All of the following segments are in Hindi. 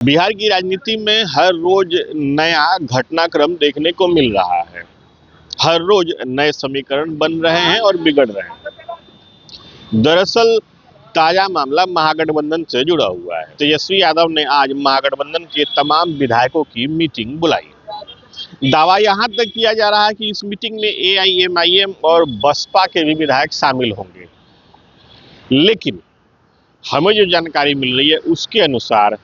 बिहार की राजनीति में हर रोज नया घटनाक्रम देखने को मिल रहा है। हर रोज नए समीकरण बन रहे हैं और बिगड़ रहे हैं। दरअसल ताजा मामला महागठबंधन से जुड़ा हुआ है। तेजस्वी यादव ने आज महागठबंधन के तमाम विधायकों की मीटिंग बुलाई। दावा यहां तक किया जा रहा है कि इस मीटिंग में एआईएमआईएम और बसपा के भी विधायक शामिल होंगे। लेकिन हमें जो जानकारी मिल रही है उसके अनुसार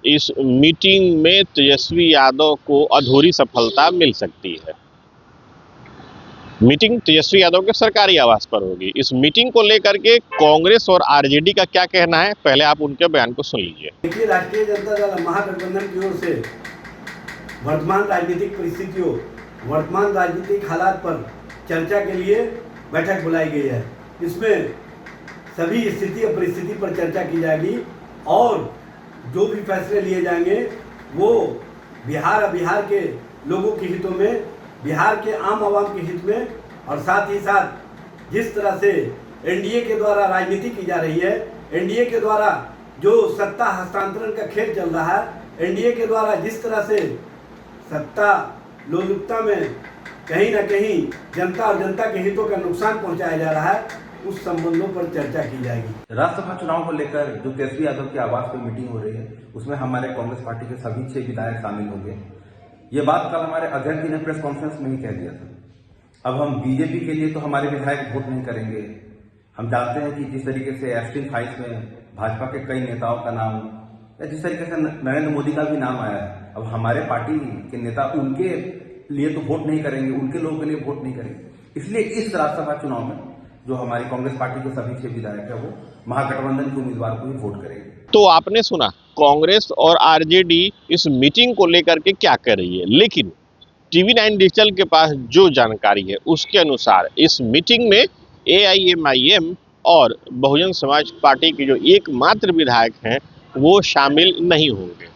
इस मीटिंग में तेजस्वी यादव को अधूरी सफलता मिल सकती है। मीटिंग तेजस्वी यादव के सरकारी आवास पर होगी। इस मीटिंग को लेकर के कांग्रेस और आरजेडी का क्या कहना है, पहले आप उनके बयान को सुन लीजिए। देखिए, राष्ट्रीय जनता दल महागठबंधन की ओर से वर्तमान राजनीतिक परिस्थितियों, वर्तमान राजनीतिक हालात पर चर्चा के लिए बैठक बुलाई गई है। इसमें सभी स्थिति और परिस्थिति पर चर्चा की जाएगी और जो भी फैसले लिए जाएंगे वो बिहार के लोगों के हितों में, बिहार के आम आवाम के हित में, और साथ ही साथ जिस तरह से एनडीए के द्वारा राजनीति की जा रही है, एनडीए के द्वारा जो सत्ता हस्तांतरण का खेल चल रहा है, एनडीए के द्वारा जिस तरह से सत्ता लोलुपता में कहीं ना कहीं जनता और जनता के हितों का नुकसान पहुंचाया जा रहा है, उस संबंधों पर चर्चा की जाएगी। राज्यसभा चुनाव को लेकर जो तेजस्वी यादव की आवास पर मीटिंग हो रही है उसमें हमारे कांग्रेस पार्टी के सभी 6 विधायक शामिल होंगे। ये बात कल हमारे अध्यक्ष जी ने प्रेस कॉन्फ्रेंस में ही कह दिया था। अब हम बीजेपी के लिए तो हमारे विधायक वोट नहीं करेंगे। हम जानते हैं कि जिस तरीके से एब्सटीन फाइल्स में भाजपा के कई नेताओं का नाम या जिस तरीके से नरेंद्र मोदी का भी नाम आया है, अब हमारे पार्टी के नेता उनके लिए तो वोट नहीं करेंगे, उनके लोगों के लिए वोट नहीं करेंगे। इसलिए इस राज्यसभा चुनाव में जो हमारी कांग्रेस पार्टी के सभी 6 विधायक है वो महागठबंधन के उम्मीदवार को ही वोट करेंगे। तो आपने सुना कांग्रेस और आरजेडी इस मीटिंग को लेकर के क्या कर रही है, लेकिन टीवी9 डिजिटल के पास जो जानकारी है उसके अनुसार इस मीटिंग में एआईएमआईएम और बहुजन समाज पार्टी के जो एकमात्र विधायक हैं वो शामिल नहीं होंगे।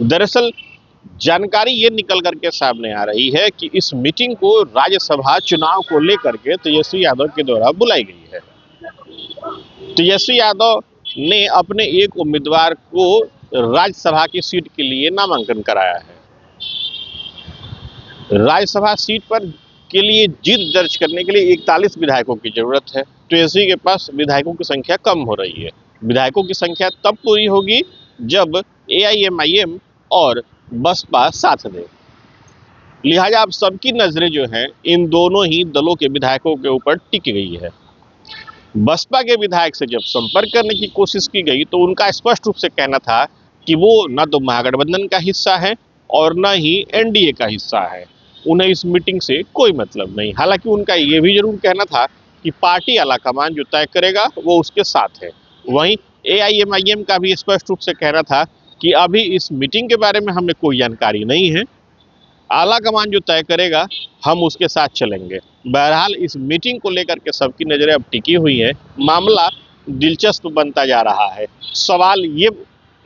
दरअसल जानकारी ये निकल करके सामने आ रही है कि इस मीटिंग को राज्यसभा चुनाव को लेकर के तेजस्वी यादव के द्वारा बुलाई गई है। तेजस्वी यादव ने अपने एक उम्मीदवार को राज्यसभा की सीट के लिए नामांकन कराया है। राज्यसभा सीट पर के लिए जीत दर्ज करने के लिए 41 विधायकों की जरूरत है। तेजस्वी के पास विधायकों की संख्या कम हो रही है। विधायकों की संख्या तब पूरी होगी जब एआईएमआईएम और बसपा साथ दे। लिहाजा अब सबकी नजरें जो हैं इन दोनों ही दलों के विधायकों के ऊपर टिक गई है। बसपा के विधायक से जब संपर्क करने की कोशिश की गई तो उनका स्पष्ट रूप से कहना था कि वो न तो महागठबंधन का हिस्सा है और न ही एनडीए का हिस्सा है, उन्हें इस मीटिंग से कोई मतलब नहीं। हालांकि उनका ये भी जरूर कहना था कि पार्टी आलाकमान जो तय करेगा वो उसके साथ है। वहीं एआईएमआईएम का भी स्पष्ट रूप से कहना था कि अभी इस मीटिंग के बारे में हमें कोई जानकारी नहीं है, आलाकमान जो तय करेगा हम उसके साथ चलेंगे। बहरहाल इस मीटिंग को लेकर के सबकी नजरें अब टिकी हुई हैं। मामला दिलचस्प बनता जा रहा है। सवाल ये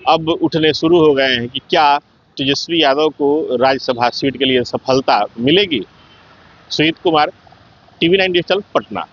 अब उठने शुरू हो गए हैं कि क्या तेजस्वी यादव को राज्यसभा सीट के लिए सफलता मिलेगी। सुजीत कुमार, टीवी9 डिजिटल, पटना।